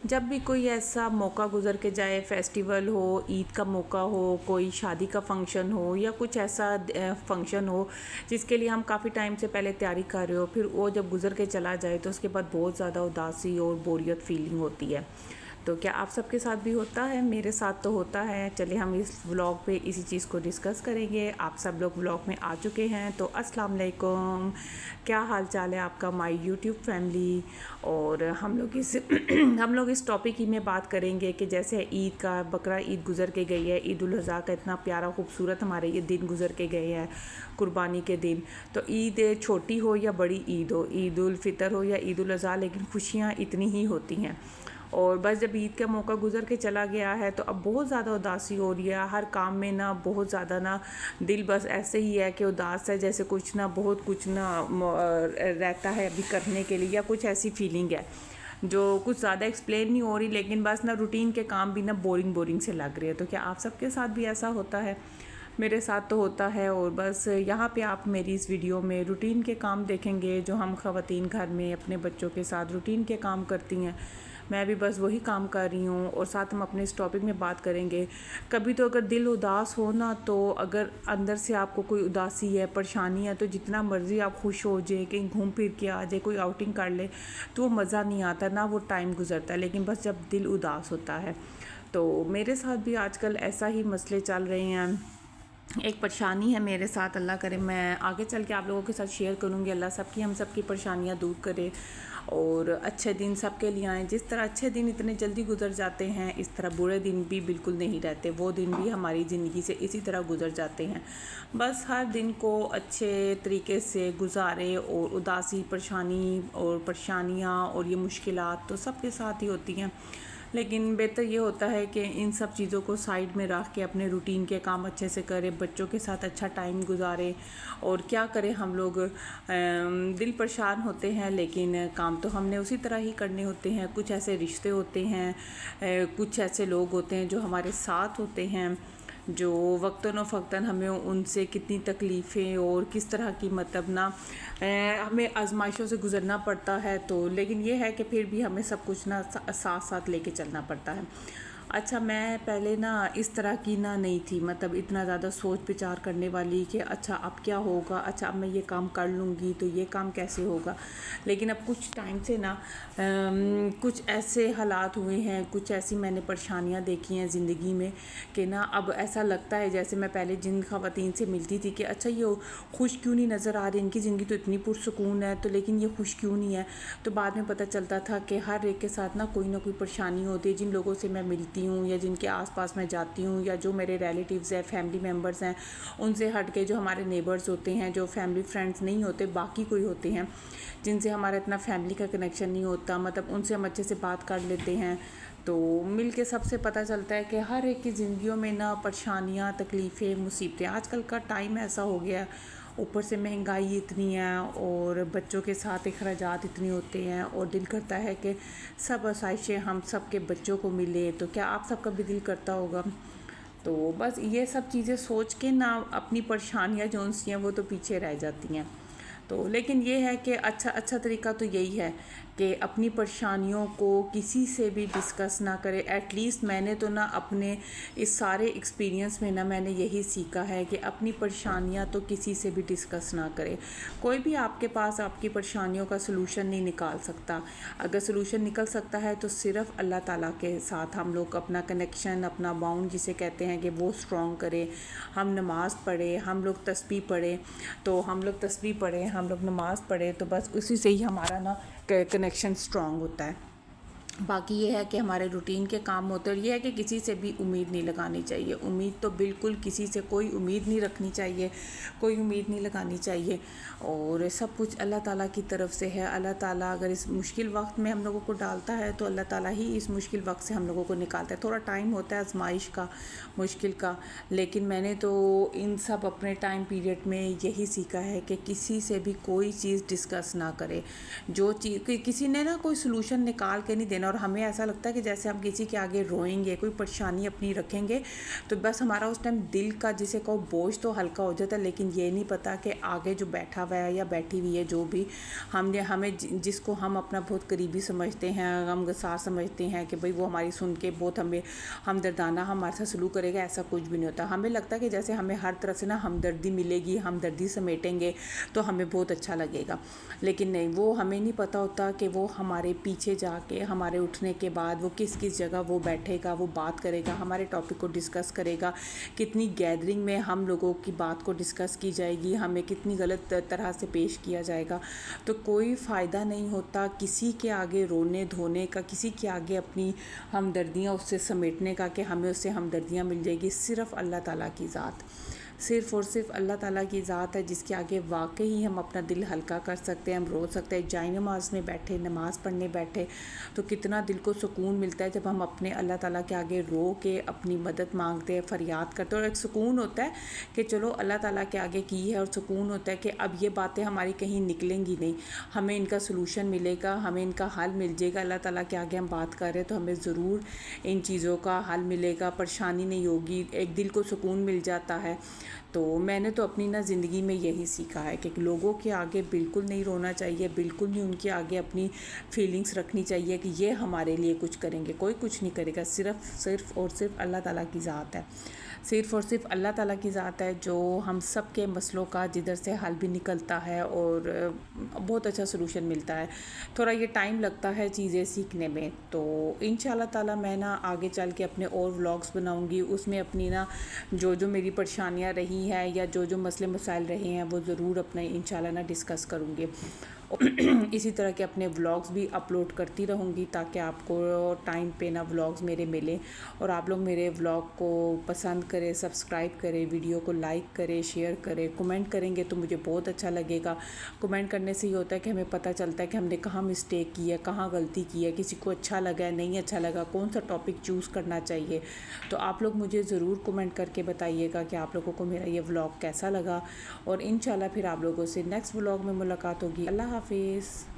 جب بھی کوئی ایسا موقع گزر کے جائے، فیسٹیول ہو، عید کا موقع ہو، کوئی شادی کا فنکشن ہو یا کچھ ایسا فنکشن ہو جس کے لیے ہم کافی ٹائم سے پہلے تیاری کر رہے ہو، پھر وہ جب گزر کے چلا جائے تو اس کے بعد بہت زیادہ اداسی اور بوریت فیلنگ ہوتی ہے۔ تو کیا آپ سب کے ساتھ بھی ہوتا ہے؟ میرے ساتھ تو ہوتا ہے۔ چلے ہم اس ولاگ پہ اسی چیز کو ڈسکس کریں گے۔ آپ سب لوگ ولاگ میں آ چکے ہیں تو السلام علیکم، کیا حال چال ہے آپ کا مائی یوٹیوب فیملی؟ اور ہم لوگ اس ٹاپک ہی میں بات کریں گے کہ جیسے عید کا بقرہ عید گزر کے گئی ہے، عید الاضحیٰ کا اتنا پیارا خوبصورت ہمارے یہ دن گزر کے گئے ہیں، قربانی کے دن۔ تو عید چھوٹی ہو یا بڑی عید ہو، عید الفطر ہو یا عید الاضحیٰ، لیکن خوشیاں اتنی ہی ہوتی ہیں۔ اور بس جب عید کا موقع گزر کے چلا گیا ہے تو اب بہت زیادہ اداسی ہو رہی ہے، ہر کام میں نا بہت زیادہ نا دل بس ایسے ہی ہے کہ اداس ہے، جیسے کچھ نہ بہت کچھ نہ رہتا ہے ابھی کرنے کے لیے، یا کچھ ایسی فیلنگ ہے جو کچھ زیادہ ایکسپلین نہیں ہو رہی، لیکن بس نا روٹین کے کام بھی نا بورنگ سے لگ رہے ہیں۔ تو کیا آپ سب کے ساتھ بھی ایسا ہوتا ہے؟ میرے ساتھ تو ہوتا ہے۔ اور بس یہاں پہ آپ میری اس ویڈیو میں روٹین کے کام دیکھیں گے جو ہم خواتین گھر میں اپنے بچوں کے ساتھ روٹین کے کام کرتی ہیں۔ میں بھی بس وہی کام کر رہی ہوں، اور ساتھ ہم اپنے اس ٹاپک میں بات کریں گے۔ کبھی تو اگر دل اداس ہو نا، تو اگر اندر سے آپ کو کوئی اداسی ہے، پریشانی ہے، تو جتنا مرضی آپ خوش ہو جائیں، کہیں گھوم پھر کے آ جائے، کوئی آؤٹنگ کر لے، تو وہ مزہ نہیں آتا، نہ وہ ٹائم گزرتا ہے۔ لیکن بس جب دل اداس ہوتا ہے، تو میرے ساتھ بھی آج کل ایسا ہی مسئلے چل رہے ہیں۔ ایک پریشانی ہے میرے ساتھ، اللہ کرے میں آگے چل کے آپ لوگوں کے ساتھ شیئر کروں گی۔ اللہ ہم سب کی پریشانیاں دور کرے اور اچھے دن سب کے لیے آئیں۔ جس طرح اچھے دن اتنے جلدی گزر جاتے ہیں، اس طرح برے دن بھی بالکل نہیں رہتے، وہ دن بھی ہماری زندگی سے اسی طرح گزر جاتے ہیں۔ بس ہر دن کو اچھے طریقے سے گزارے، اور اداسی، پریشانی اور پریشانیاں اور یہ مشکلات تو سب کے ساتھ ہی ہوتی ہیں، لیکن بہتر یہ ہوتا ہے کہ ان سب چیزوں کو سائیڈ میں رکھ کے اپنے روٹین کے کام اچھے سے کرے، بچوں کے ساتھ اچھا ٹائم گزارے۔ اور کیا کریں ہم لوگ، دل پریشان ہوتے ہیں لیکن کام تو ہم نے اسی طرح ہی کرنے ہوتے ہیں۔ کچھ ایسے رشتے ہوتے ہیں، کچھ ایسے لوگ ہوتے ہیں جو ہمارے ساتھ ہوتے ہیں، جو وقتاً فوقتاً ہمیں ان سے کتنی تکلیفیں اور کس طرح کی مطلب نا ہمیں آزمائشوں سے گزرنا پڑتا ہے۔ تو لیکن یہ ہے کہ پھر بھی ہمیں سب کچھ نا ساتھ لے کے چلنا پڑتا ہے۔ اچھا، میں پہلے نا اس طرح کی نہیں تھی، مطلب اتنا زیادہ سوچ بچار کرنے والی کہ اچھا اب کیا ہوگا، اچھا اب میں یہ کام کر لوں گی تو یہ کام کیسے ہوگا۔ لیکن اب کچھ ٹائم سے نا کچھ ایسے حالات ہوئے ہیں، کچھ ایسی میں نے پریشانیاں دیکھی ہیں زندگی میں کہ نا اب ایسا لگتا ہے جیسے میں پہلے جن خواتین سے ملتی تھی کہ اچھا یہ خوش کیوں نہیں نظر آ رہی، ان کی زندگی تو اتنی پرسکون ہے، تو لیکن یہ خوش کیوں نہیں ہے۔ تو بعد میں پتہ چلتا تھا کہ ہر ایک کے ساتھ نہ کوئی پریشانی ہوتی ہے۔ جن لوگوں سے میں ملتی ہوں یا جن کے آس پاس میں جاتی ہوں، یا جو میرے ریلیٹیوز ہیں، فیملی ممبرز ہیں، ان سے ہٹ کے جو ہمارے نیبرز ہوتے ہیں، جو فیملی فرینڈز نہیں ہوتے، باقی کوئی ہوتے ہیں جن سے ہمارا اتنا فیملی کا کنیکشن نہیں ہوتا، مطلب ان سے ہم اچھے سے بات کر لیتے ہیں، تو مل کے سب سے پتہ چلتا ہے کہ ہر ایک کی زندگیوں میں نا پریشانیاں، تکلیفیں، مصیبتیں۔ آج کل کا ٹائم ایسا ہو گیا ہے، اوپر سے مہنگائی اتنی ہے اور بچوں کے ساتھ اخراجات اتنے ہوتے ہیں، اور دل کرتا ہے کہ سب آسائشیں ہم سب کے بچوں کو ملے۔ تو کیا آپ سب کا بھی دل کرتا ہوگا؟ تو بس یہ سب چیزیں سوچ کے نا اپنی پریشانیاں جو سی ہیں وہ تو پیچھے رہ جاتی ہیں۔ تو لیکن یہ ہے کہ اچھا طریقہ تو یہی ہے کہ اپنی پریشانیوں کو کسی سے بھی ڈسکس نہ کرے۔ ایٹ لیسٹ میں نے تو نا اپنے اس سارے ایکسپیرینس میں نا میں نے یہی سیکھا ہے کہ اپنی پریشانیاں تو کسی سے بھی ڈسکس نہ کرے۔ کوئی بھی آپ کے پاس آپ کی پریشانیوں کا سلوشن نہیں نکال سکتا۔ اگر سلوشن نکل سکتا ہے تو صرف اللہ تعالیٰ کے ساتھ ہم لوگ اپنا کنیکشن، اپنا باؤنڈ جسے کہتے ہیں، کہ وہ اسٹرانگ کرے۔ ہم نماز پڑھیں، ہم لوگ تسبیح پڑھیں، تو ہم لوگ تسبیح پڑھیں، ہم لوگ نماز پڑھیں، تو بس اسی سے ہی ہمارا نا کنیکشن اسٹرانگ ہوتا ہے۔ باقی یہ ہے کہ ہمارے روٹین کے کام ہوتے ہیں، اور یہ ہے کہ کسی سے بھی امید نہیں لگانی چاہیے۔ امید تو بالکل کسی سے کوئی امید نہیں رکھنی چاہیے، کوئی امید نہیں لگانی چاہیے، اور سب کچھ اللہ تعالیٰ کی طرف سے ہے۔ اللہ تعالیٰ اگر اس مشکل وقت میں ہم لوگوں کو ڈالتا ہے تو اللہ تعالیٰ ہی اس مشکل وقت سے ہم لوگوں کو نکالتا ہے۔ تھوڑا ٹائم ہوتا ہے آزمائش کا، مشکل کا، لیکن میں نے تو ان سب اپنے ٹائم پیریڈ میں یہی سیکھا ہے کہ کسی سے بھی کوئی چیز ڈسکس نہ کرے۔ جو چیز کسی نے نا کوئی سلوشن نکال کے نہیں دینا، نا، اور ہمیں ایسا لگتا ہے کہ جیسے ہم کسی کے آگے روئیں گے، کوئی پریشانی اپنی رکھیں گے تو بس ہمارا اس ٹائم دل کا جسے کہو بوجھ تو ہلکا ہو جاتا ہے، لیکن یہ نہیں پتہ کہ آگے جو بیٹھا ہوا ہے یا بیٹھی ہوئی ہے جو بھی ہمیں جس کو ہم اپنا بہت قریبی سمجھتے ہیں، غمگسار سمجھتے ہیں کہ بھئی وہ ہماری سن کے بہت ہمیں ہمدردانہ ہمارے ساتھ سلوک کرے گا، ایسا کچھ بھی نہیں ہوتا۔ ہمیں لگتا ہے کہ جیسے ہمیں ہر طرف سے نا ہمدردی ملے گی، ہمدردی سمیٹیں گے تو ہمیں بہت اچھا لگے گا، لیکن نہیں، وہ ہمیں نہیں پتہ ہوتا کہ وہ ہمارے پیچھے جا کے ہمارے اٹھنے کے بعد وہ کس جگہ وہ بیٹھے گا، وہ بات کرے گا، ہمارے ٹاپک کو ڈسکس کرے گا، کتنی گیدرنگ میں ہم لوگوں کی بات کو ڈسکس کی جائے گی، ہمیں کتنی غلط طرح سے پیش کیا جائے گا۔ تو کوئی فائدہ نہیں ہوتا کسی کے آگے رونے دھونے کا، کسی کے آگے اپنی ہمدردیاں اس سے سمیٹنے کا کہ ہمیں اس سے ہمدردیاں مل جائے گی۔ صرف اللہ تعالیٰ کی ذات، صرف اور صرف اللہ تعالیٰ کی ذات ہے جس کے آگے واقعی ہم اپنا دل ہلکا کر سکتے ہیں، ہم رو سکتے ہیں۔ جائے نماز میں بیٹھے، نماز پڑھنے بیٹھے تو کتنا دل کو سکون ملتا ہے جب ہم اپنے اللہ تعالیٰ کے آگے رو کے اپنی مدد مانگتے ہیں، فریاد کرتے ہیں، اور ایک سکون ہوتا ہے کہ چلو اللہ تعالیٰ کے آگے کی ہے، اور سکون ہوتا ہے کہ اب یہ باتیں ہماری کہیں نکلیں گی نہیں، ہمیں ان کا سلوشن ملے گا، ہمیں ان کا حل مل جائے گا۔ اللہ تعالیٰ کے آگے ہم بات کر رہے ہیں تو ہمیں ضرور ان چیزوں کا حل ملے گا، پریشانی نہیں ہوگی، ایک دل کو سکون مل جاتا ہے۔ تو میں نے تو اپنی زندگی میں یہی سیکھا ہے کہ لوگوں کے آگے بالکل نہیں رونا چاہیے، بالکل نہیں ان کے آگے اپنی فیلنگس رکھنی چاہیے کہ یہ ہمارے لیے کچھ کریں گے، کوئی کچھ نہیں کرے گا، صرف اور صرف اللہ تعالیٰ کی ذات ہے، صرف اور صرف اللہ تعالیٰ کی ذات ہے جو ہم سب کے مسئلوں کا جدھر سے حل بھی نکلتا ہے اور بہت اچھا سلوشن ملتا ہے۔ تھوڑا یہ ٹائم لگتا ہے چیزیں سیکھنے میں، تو انشاءاللہ تعالیٰ میں آگے چل کے اپنے اور ولاگس بناؤں گی، اس میں اپنی جو میری پریشانیاں رہی ہیں یا جو مسئلے مسائل رہے ہیں وہ ضرور اپنے انشاءاللہ ڈسکس کروں گی۔ اسی طرح کے اپنے ولاگس بھی اپلوڈ کرتی رہوں گی تاکہ آپ کو ٹائم پہ ولاگس میرے ملیں، اور آپ لوگ میرے ولاگ کو پسند کریں، سبسکرائب کریں، ویڈیو کو لائک کریں، شیئر کریں، کمنٹ کریں گے تو مجھے بہت اچھا لگے گا۔ کمنٹ کرنے سے یہ ہوتا ہے کہ ہمیں پتہ چلتا ہے کہ ہم نے کہاں مسٹیک کی ہے، کہاں غلطی کی ہے، کسی کو اچھا لگا ہے، نہیں اچھا لگا، کون سا ٹاپک چوز کرنا چاہیے۔ تو آپ لوگ مجھے ضرور کمنٹ کر کے بتائیے گا کہ آپ لوگوں کو میرا یہ ولاگ کیسا لگا، اور انشاءاللہ پھر آپ لوگوں سے نیکسٹ ولاگ میں ملاقات ہوگی۔ اللہ حافظ۔